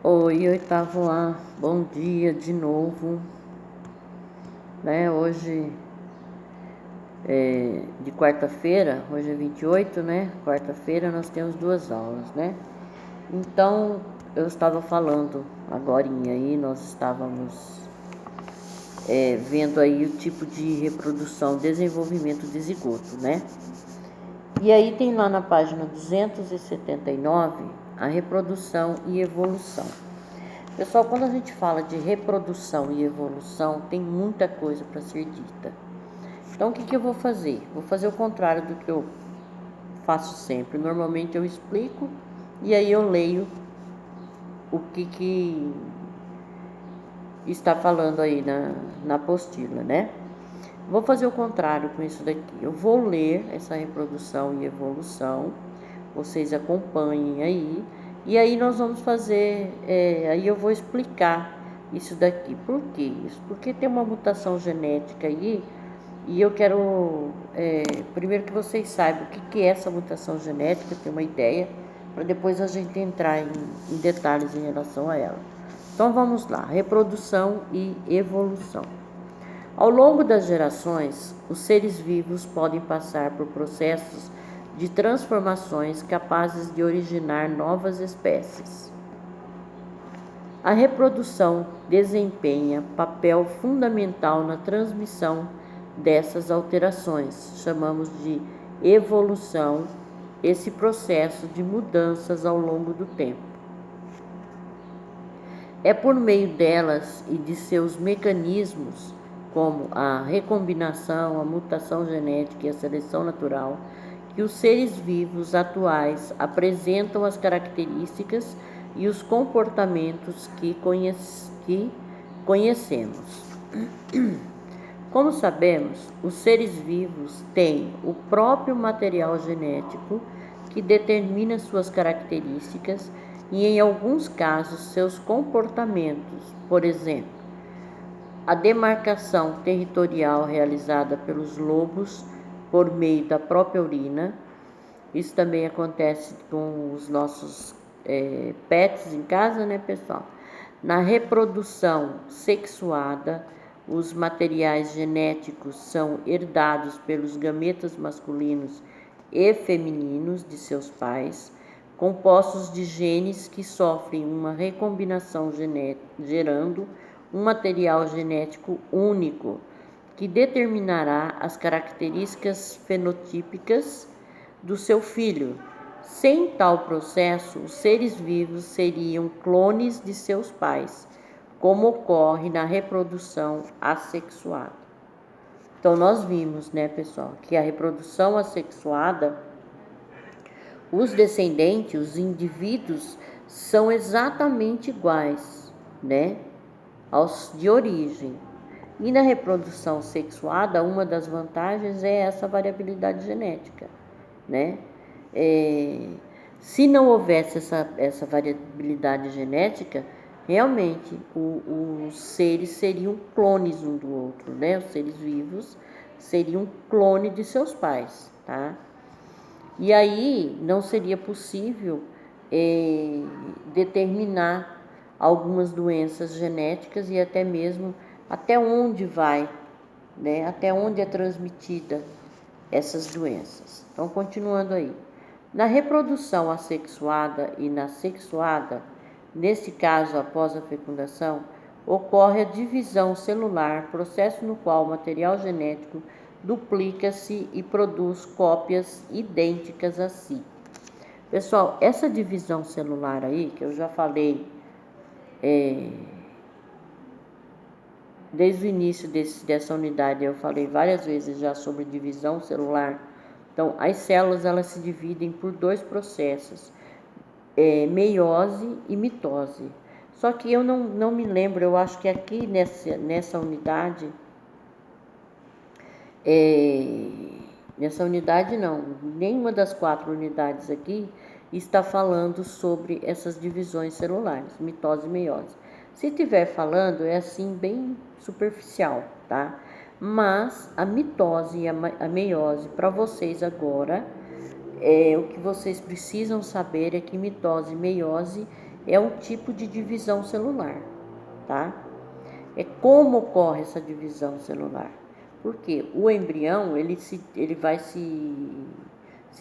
Oi, oitavo A, bom dia de novo, né? Hoje é de quarta-feira, hoje é 28, né? Quarta-feira nós temos 2 aulas, né? Então, eu estava falando agorinha aí, nós estávamos vendo aí o tipo de reprodução, desenvolvimento de zigoto, né? E aí tem lá na página 279 a reprodução e evolução. Pessoal, quando a gente fala de reprodução e evolução, tem muita coisa para ser dita. Então, o que eu vou fazer? Vou fazer o contrário do que eu faço sempre. Normalmente eu explico e aí eu leio o que está falando aí na apostila, né? Vou fazer o contrário com isso daqui. Eu vou ler essa reprodução e evolução, vocês acompanhem aí, e aí nós vamos fazer, aí eu vou explicar isso daqui. Por que isso? Porque tem uma mutação genética aí, e eu quero, primeiro que vocês saibam o que é essa mutação genética, ter uma ideia, para depois a gente entrar em detalhes em relação a ela. Então vamos lá, reprodução e evolução. Ao longo das gerações, os seres vivos podem passar por processos de transformações capazes de originar novas espécies. A reprodução desempenha papel fundamental na transmissão dessas alterações. Chamamos de evolução esse processo de mudanças ao longo do tempo. É por meio delas e de seus mecanismos, como a recombinação, a mutação genética e a seleção natural, que os seres vivos atuais apresentam as características e os comportamentos que conhecemos. Como sabemos, os seres vivos têm o próprio material genético que determina suas características e, em alguns casos, seus comportamentos. Por exemplo, a demarcação territorial realizada pelos lobos por meio da própria urina. Isso também acontece com os nossos pets em casa, né, pessoal? Na reprodução sexuada, os materiais genéticos são herdados pelos gametas masculinos e femininos de seus pais, compostos de genes que sofrem uma recombinação gerando um material genético único que determinará as características fenotípicas do seu filho. Sem tal processo, os seres vivos seriam clones de seus pais, como ocorre na reprodução assexuada. Então, nós vimos, né, pessoal, que a reprodução assexuada, os descendentes, os indivíduos, são exatamente iguais, né, aos de origem. E na reprodução sexuada, uma das vantagens é essa variabilidade genética, né? Se não houvesse essa variabilidade genética, realmente os seres seriam clones um do outro, né? Os seres vivos seriam clone de seus pais, tá? E aí não seria possível determinar algumas doenças genéticas e até mesmo até onde vai, né? Até onde é transmitida essas doenças. Então, continuando aí. Na reprodução assexuada e na sexuada, nesse caso após a fecundação, ocorre a divisão celular, processo no qual o material genético duplica-se e produz cópias idênticas a si. Pessoal, essa divisão celular aí, que eu já falei desde o início dessa unidade, eu falei várias vezes já sobre divisão celular. Então, as células elas se dividem por dois processos, meiose e mitose. Só que eu não me lembro, eu acho que aqui nessa unidade, não, nenhuma das 4 unidades aqui está falando sobre essas divisões celulares, mitose e meiose. Se estiver falando, é assim bem superficial, tá? Mas a mitose e a meiose, para vocês agora, o que vocês precisam saber é que mitose e meiose é um tipo de divisão celular, tá? É como ocorre essa divisão celular. Porque o embrião, ele vai se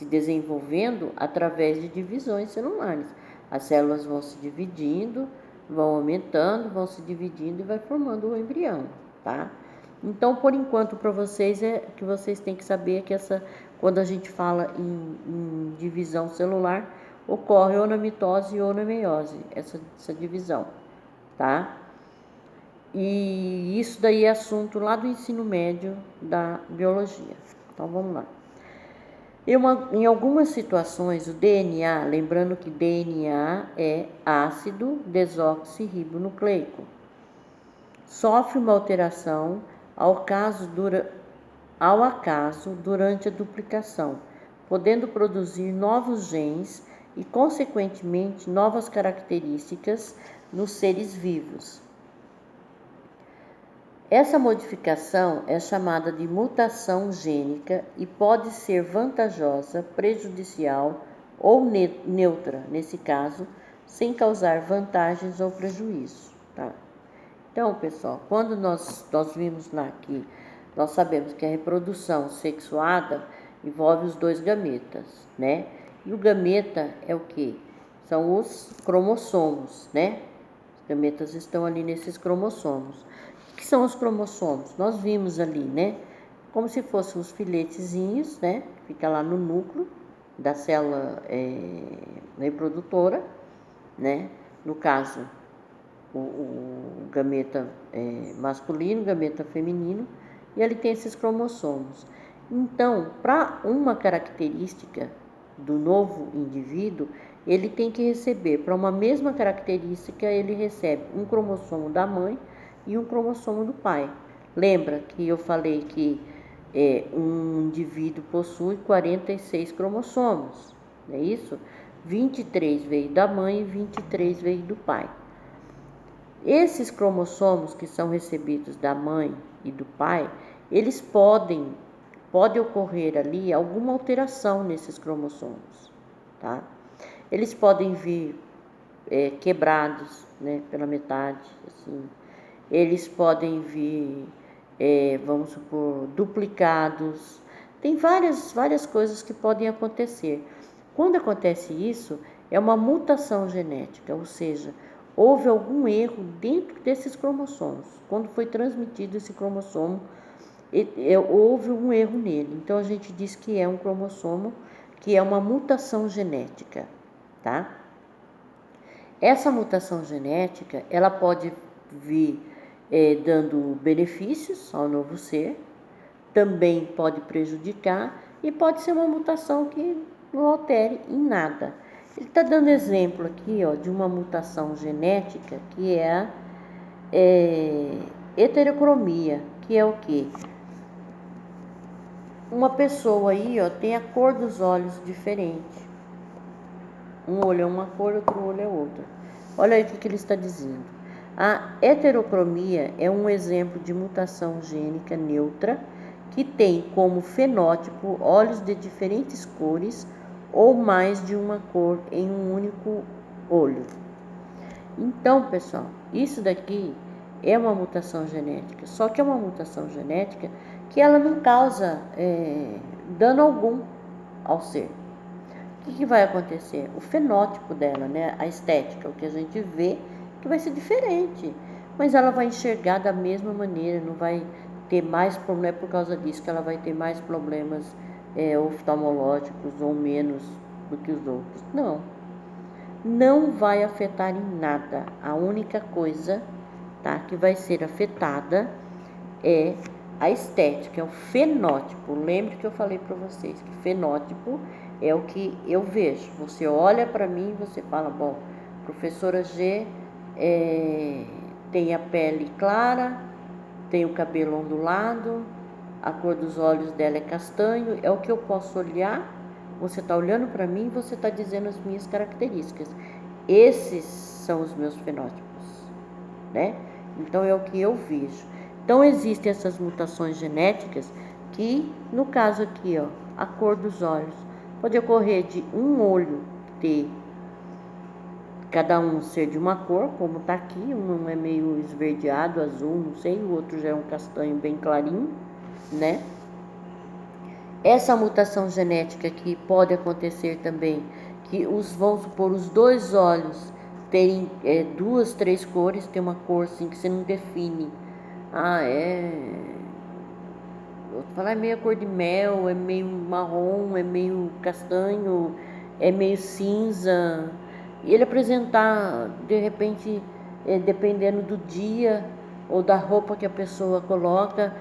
desenvolvendo através de divisões celulares. As células vão se dividindo, vão aumentando, vão se dividindo e vai formando o embrião, tá? Então, por enquanto, para vocês, que vocês têm que saber que quando a gente fala em divisão celular, ocorre ou na mitose ou na meiose, essa divisão, tá? E isso daí é assunto lá do ensino médio da biologia. Então, vamos lá. Em algumas situações, o DNA, lembrando que DNA é ácido desoxirribonucleico, sofre uma alteração ao acaso durante a duplicação, podendo produzir novos genes e, consequentemente, novas características nos seres vivos. Essa modificação é chamada de mutação gênica e pode ser vantajosa, prejudicial ou neutra, nesse caso, sem causar vantagens ou prejuízo, tá? Então, pessoal, quando nós vimos lá que nós sabemos que a reprodução sexuada envolve os dois gametas, né? E o gameta é o quê? São os cromossomos, né? Os gametas estão ali nesses cromossomos. O que são os cromossomos? Nós vimos ali, né? Como se fossem os filetezinhos, né? Fica lá no núcleo da célula reprodutora, né? No caso, o gameta masculino, o gameta feminino, e ele tem esses cromossomos. Então, para uma característica do novo indivíduo, ele tem que receber, para uma mesma característica, ele recebe um cromossomo da mãe e um cromossomo do pai. Lembra que eu falei que um indivíduo possui 46 cromossomos, não é isso? 23 veio da mãe e 23 veio do pai. Esses cromossomos que são recebidos da mãe e do pai, eles pode ocorrer ali alguma alteração nesses cromossomos, tá? Eles podem vir quebrados, né, pela metade, assim. Eles podem vir, vamos supor, duplicados. Tem várias coisas que podem acontecer. Quando acontece isso, é uma mutação genética, ou seja, houve algum erro dentro desses cromossomos. Quando foi transmitido esse cromossomo, houve um erro nele. Então, a gente diz que é um cromossomo, que é uma mutação genética, tá? Essa mutação genética, ela pode vir dando benefícios ao novo ser, também pode prejudicar e pode ser uma mutação que não altere em nada. Ele está dando exemplo aqui, ó, de uma mutação genética que é a heterocromia, que é o quê? Uma pessoa aí, ó, tem a cor dos olhos diferente. Um olho é uma cor, outro olho é outra. Olha aí o que ele está dizendo. A heterocromia é um exemplo de mutação gênica neutra que tem como fenótipo olhos de diferentes cores ou mais de uma cor em um único olho. Então, pessoal, isso daqui é uma mutação genética, só que é uma mutação genética que ela não causa dano algum ao ser. O que vai acontecer? O fenótipo dela, né, a estética, o que a gente vê, que vai ser diferente, mas ela vai enxergar da mesma maneira, não vai ter mais problema, por causa disso que ela vai ter mais problemas oftalmológicos ou menos do que os outros. Não vai afetar em nada. A única coisa, tá, que vai ser afetada é a estética, é o fenótipo. Lembre que eu falei para vocês que fenótipo é o que eu vejo. Você olha para mim e você fala, bom, professora G tem a pele clara, tem o cabelo ondulado, a cor dos olhos dela é castanho, é o que eu posso olhar. Você está olhando para mim e você está dizendo as minhas características. Esses são os meus fenótipos, né? Então, é o que eu vejo. Então, existem essas mutações genéticas que, no caso aqui, ó, a cor dos olhos, pode ocorrer de um olho ter cada um ser de uma cor, como está aqui, um é meio esverdeado, azul, não sei, o outro já é um castanho bem clarinho, né? Essa mutação genética que pode acontecer também, que vamos supor, os dois olhos terem duas, três cores, tem uma cor assim que você não define. Vou falar, é meio cor de mel, é meio marrom, é meio castanho, é meio cinza. E ele apresentar, de repente, dependendo do dia ou da roupa que a pessoa coloca,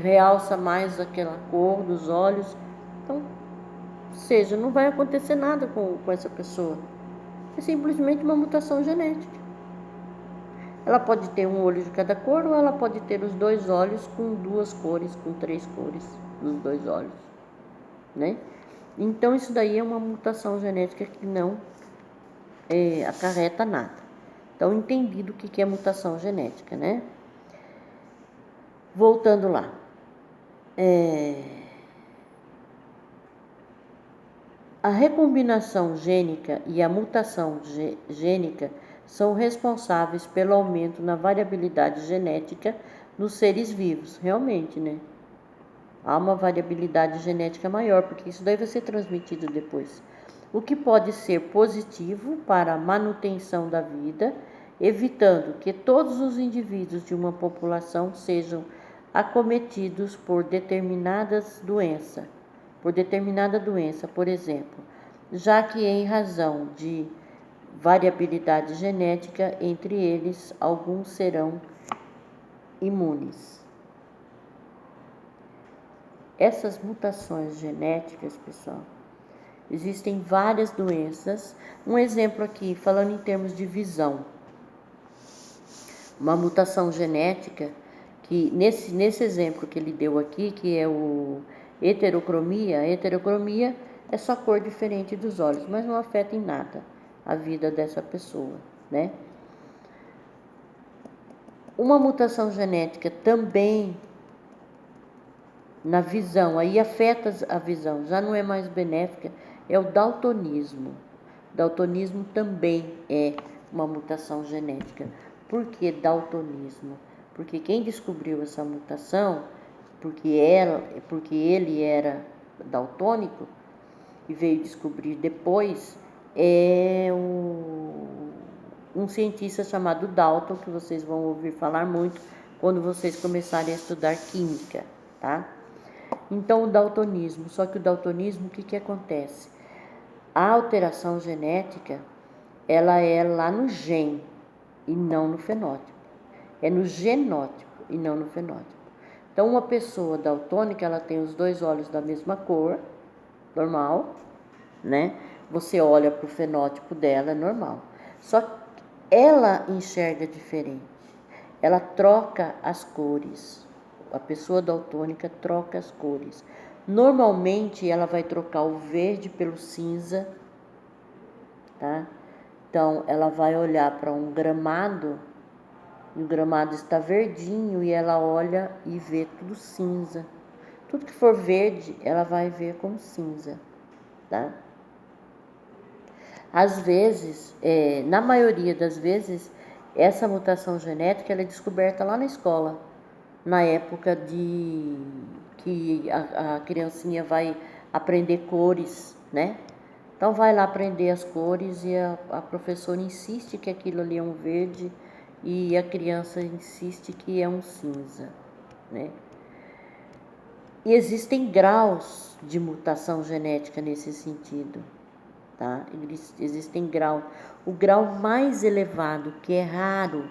realça mais aquela cor dos olhos. Então, ou seja, não vai acontecer nada com essa pessoa. É simplesmente uma mutação genética. Ela pode ter um olho de cada cor ou ela pode ter os dois olhos com duas cores, com três cores nos dois olhos, né? Então isso daí é uma mutação genética que não acarreta nada. Então entendido o que é mutação genética, né? Voltando lá. A recombinação gênica e a mutação gênica são responsáveis pelo aumento na variabilidade genética nos seres vivos, realmente, né? Há uma variabilidade genética maior, porque isso daí vai ser transmitido depois. O que pode ser positivo para a manutenção da vida, evitando que todos os indivíduos de uma população sejam acometidos por determinada doença, por exemplo, já que em razão de variabilidade genética entre eles, alguns serão imunes. Essas mutações genéticas, pessoal, existem várias doenças. Um exemplo aqui, falando em termos de visão, uma mutação genética que nesse exemplo que ele deu aqui, que é o heterocromia, a heterocromia é só cor diferente dos olhos, mas não afeta em nada a vida dessa pessoa, né? Uma mutação genética também na visão, aí afeta a visão, já não é mais benéfica, é o daltonismo. Daltonismo também é uma mutação genética. Por que daltonismo? Porque quem descobriu essa mutação, porque ele era daltônico e veio descobrir depois, é um cientista chamado Dalton, que vocês vão ouvir falar muito quando vocês começarem a estudar química, tá? Então, o daltonismo, só que o daltonismo, o que acontece? A alteração genética, ela é lá no gene e não no fenótipo. É no genótipo e não no fenótipo. Então, uma pessoa daltônica, ela tem os dois olhos da mesma cor, normal, né? Você olha para o fenótipo dela, é normal. Só que ela enxerga diferente. Ela troca as cores. A pessoa daltônica troca as cores. Normalmente ela vai trocar o verde pelo cinza, tá? Então ela vai olhar para um gramado e o gramado está verdinho e ela olha e vê tudo cinza. Tudo que for verde ela vai ver como cinza, tá? Às vezes, na maioria das vezes, essa mutação genética ela é descoberta lá na escola, na época de que a criancinha vai aprender cores, né? Então vai lá aprender as cores e a professora insiste que aquilo ali é um verde e a criança insiste que é um cinza, né? E existem graus de mutação genética nesse sentido, tá? Existem graus. O grau mais elevado, que é raro,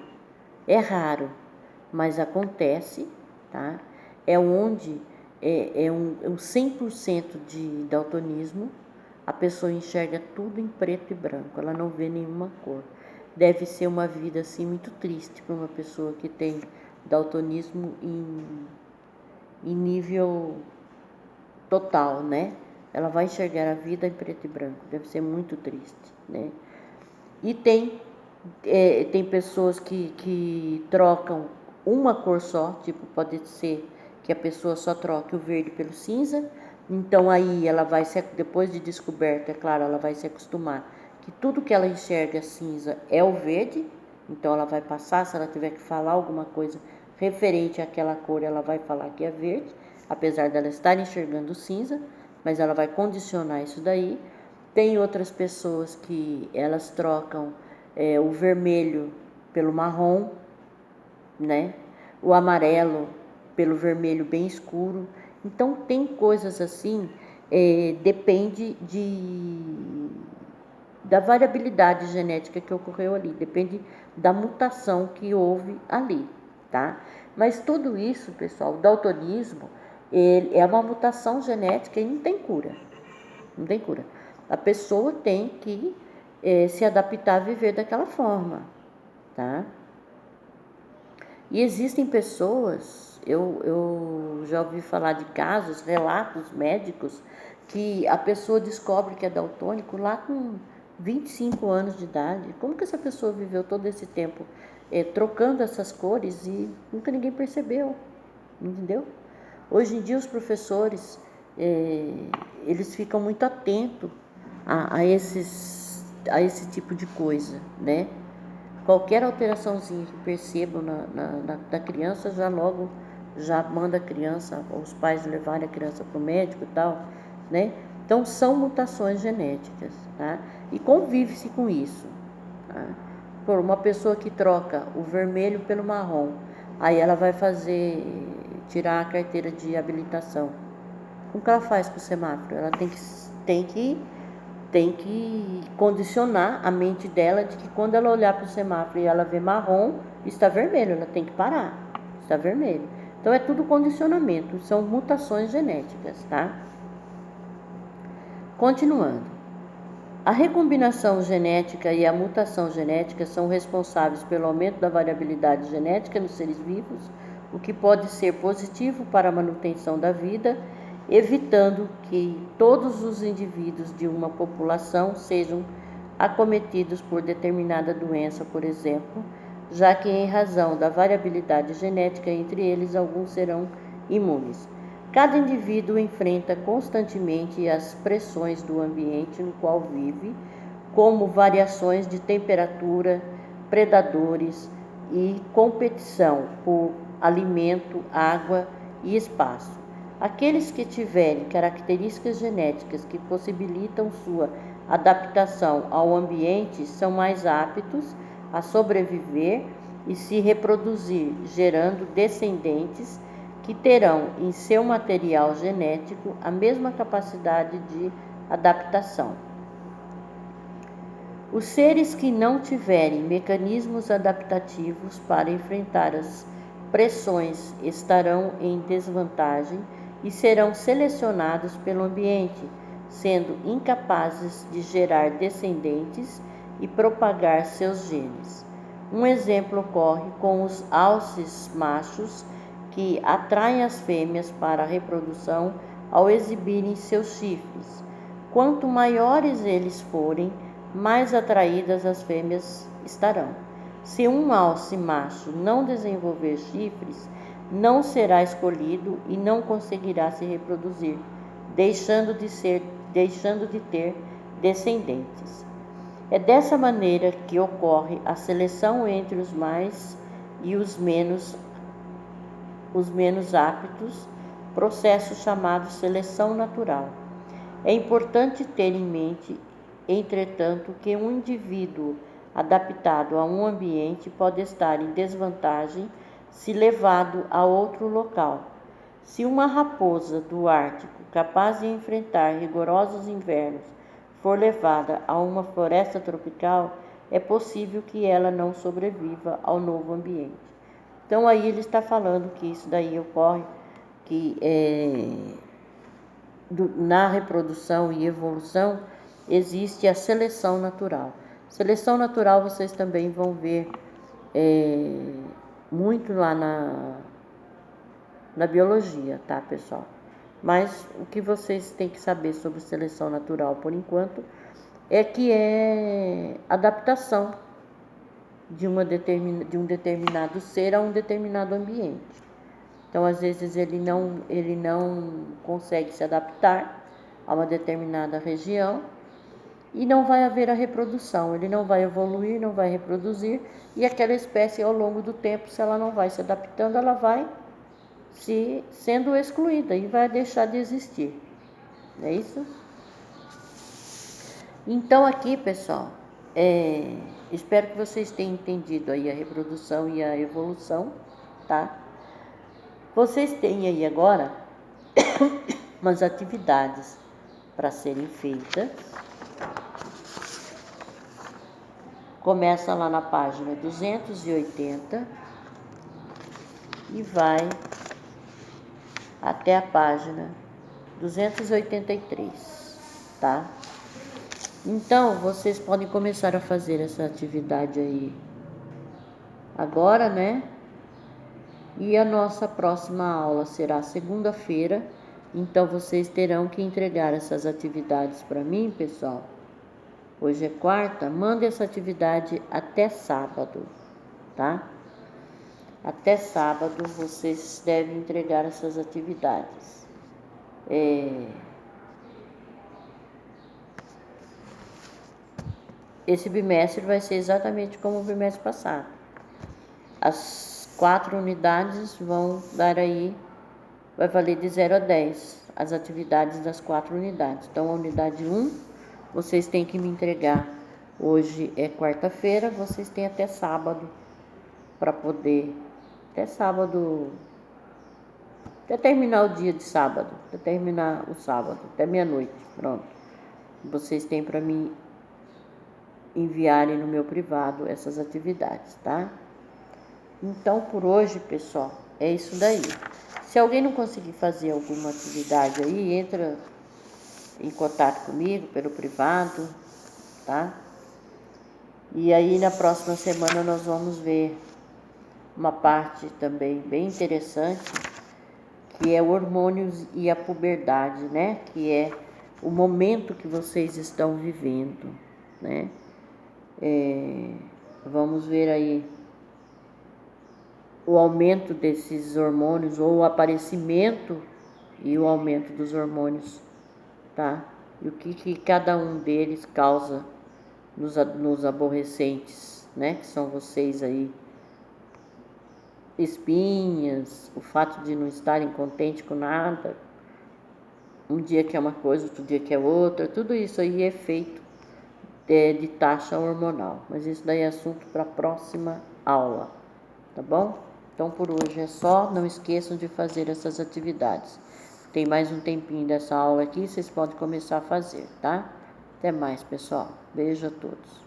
mas acontece, tá? É onde é um 100% de daltonismo, a pessoa enxerga tudo em preto e branco, ela não vê nenhuma cor. Deve ser uma vida assim muito triste para uma pessoa que tem daltonismo em nível total, né? Ela vai enxergar a vida em preto e branco, deve ser muito triste, né? E tem pessoas que trocam uma cor só, tipo, pode ser que a pessoa só troque o verde pelo cinza, então aí ela vai, depois de descoberta, é claro, ela vai se acostumar que tudo que ela enxerga cinza é o verde, então ela vai passar, se ela tiver que falar alguma coisa referente àquela cor, ela vai falar que é verde, apesar dela estar enxergando cinza, mas ela vai condicionar isso daí. Tem outras pessoas que elas trocam o vermelho pelo marrom, né? O amarelo pelo vermelho bem escuro. Então tem coisas assim, depende da variabilidade genética que ocorreu ali, depende da mutação que houve ali, tá? Mas tudo isso, pessoal, o daltonismo, ele é uma mutação genética e não tem cura, não tem cura. A pessoa tem que se adaptar a viver daquela forma, tá? E existem pessoas, eu já ouvi falar de casos, relatos médicos, que a pessoa descobre que é daltônico lá com 25 anos de idade. Como que essa pessoa viveu todo esse tempo trocando essas cores e nunca ninguém percebeu, entendeu? Hoje em dia os professores, eles ficam muito atentos a esse tipo de coisa, né? Qualquer alteraçãozinha que percebam na criança, já logo já manda a criança, os pais levarem a criança para o médico e tal, né? Então são mutações genéticas, tá? E convive-se com isso, tá? Por uma pessoa que troca o vermelho pelo marrom, aí ela vai tirar a carteira de habilitação. Como que ela faz com o semáforo? Ela tem que condicionar a mente dela de que quando ela olhar para o semáforo e ela ver marrom, está vermelho, ela tem que parar, está vermelho. Então é tudo condicionamento, são mutações genéticas, tá? Continuando. A recombinação genética e a mutação genética são responsáveis pelo aumento da variabilidade genética nos seres vivos, o que pode ser positivo para a manutenção da vida, evitando que todos os indivíduos de uma população sejam acometidos por determinada doença, por exemplo, já que em razão da variabilidade genética entre eles, alguns serão imunes. Cada indivíduo enfrenta constantemente as pressões do ambiente no qual vive, como variações de temperatura, predadores e competição por alimento, água e espaço. Aqueles que tiverem características genéticas que possibilitam sua adaptação ao ambiente são mais aptos a sobreviver e se reproduzir, gerando descendentes que terão em seu material genético a mesma capacidade de adaptação. Os seres que não tiverem mecanismos adaptativos para enfrentar as pressões estarão em desvantagem e serão selecionados pelo ambiente, sendo incapazes de gerar descendentes e propagar seus genes. Um exemplo ocorre com os alces machos, que atraem as fêmeas para a reprodução ao exibirem seus chifres. Quanto maiores eles forem, mais atraídas as fêmeas estarão. Se um alce macho não desenvolver chifres, não será escolhido e não conseguirá se reproduzir, deixando de ter descendentes. É dessa maneira que ocorre a seleção entre os mais e os menos aptos, processo chamado seleção natural. É importante ter em mente, entretanto, que um indivíduo adaptado a um ambiente pode estar em desvantagem se levado a outro local. Se uma raposa do Ártico, capaz de enfrentar rigorosos invernos, for levada a uma floresta tropical, é possível que ela não sobreviva ao novo ambiente. Então aí ele está falando que isso daí ocorre, que na reprodução e evolução existe a seleção natural. Seleção natural vocês também vão ver muito lá na biologia, tá, pessoal? Mas o que vocês têm que saber sobre seleção natural, por enquanto, é que é adaptação de um determinado ser a um determinado ambiente. Então, às vezes, ele não consegue se adaptar a uma determinada região e não vai haver a reprodução, ele não vai evoluir, não vai reproduzir, e aquela espécie ao longo do tempo, se ela não vai se adaptando, ela vai se sendo excluída e vai deixar de existir. É isso? Então aqui, pessoal, espero que vocês tenham entendido aí a reprodução e a evolução, tá? Vocês têm aí agora umas atividades para serem feitas. Começa lá na página 280 e vai até a página 283, tá? Então, vocês podem começar a fazer essa atividade aí agora, né? E a nossa próxima aula será segunda-feira, então vocês terão que entregar essas atividades para mim, pessoal. Hoje é quarta, mande essa atividade até sábado, tá? Até sábado vocês devem entregar essas atividades. Esse bimestre vai ser exatamente como o bimestre passado. As 4 unidades vão dar aí, vai valer de 0 a 10, as atividades das 4 unidades. Então, a unidade 1, vocês têm que me entregar. Hoje é quarta-feira, vocês têm até sábado para poder, até sábado, até terminar o dia de sábado, até terminar o sábado, até meia-noite, pronto. Vocês têm para me enviarem no meu privado essas atividades, tá? Então, por hoje, pessoal, é isso daí. Se alguém não conseguir fazer alguma atividade aí, entra em contato comigo pelo privado, tá? E aí, na próxima semana, nós vamos ver uma parte também bem interessante, que é hormônios e a puberdade, né? Que é o momento que vocês estão vivendo, né? Vamos ver aí o aumento desses hormônios, ou o aparecimento e o aumento dos hormônios, tá? E o que cada um deles causa nos aborrecentes, né? Que são vocês aí, espinhas, o fato de não estarem contentes com nada, um dia que é uma coisa, outro dia que é outra, tudo isso aí é feito de taxa hormonal, mas isso daí é assunto para a próxima aula, tá bom? Então por hoje é só, não esqueçam de fazer essas atividades. Tem mais um tempinho dessa aula aqui, vocês podem começar a fazer, tá? Até mais, pessoal. Beijo a todos.